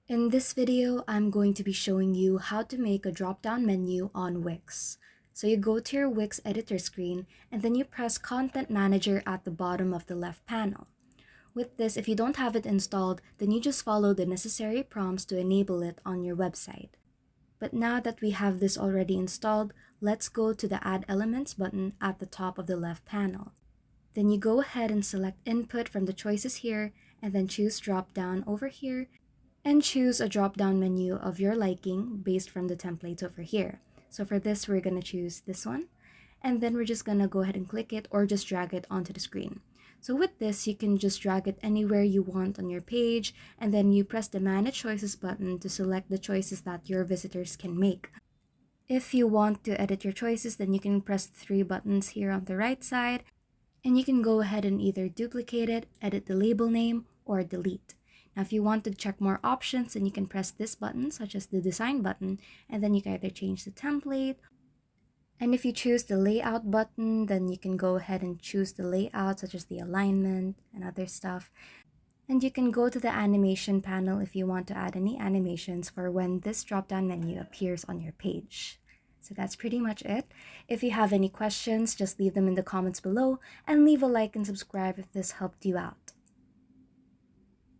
In this video, I'm going to be showing you how to make a drop-down menu on Wix. So you go to your Wix editor screen and then you press Content Manager at the bottom of the left panel. With this, if you don't have it installed, then you just follow the necessary prompts to enable it on your website. But now that we have this already installed, let's go to the Add Elements button at the top of the left panel. Then you go ahead and select Input from the choices here and then choose Drop Down over here and choose a drop-down menu of your liking based from the templates over here. So for this, we're going to choose this one, and then we're just going to go ahead and click it or just drag it onto the screen. So with this, you can just drag it anywhere you want on your page, and then you press the Manage Choices button to select the choices that your visitors can make. If you want to edit your choices, then you can press the three buttons here on the right side, and you can go ahead and either duplicate it, edit the label name, or delete. Now, if you want to check more options, then you can press this button, such as the design button, and then you can either change the template. And if you choose the layout button, then you can go ahead and choose the layout, such as the alignment and other stuff. And you can go to the animation panel if you want to add any animations for when this drop-down menu appears on your page. So that's pretty much it. If you have any questions, just leave them in the comments below and leave a like and subscribe if this helped you out.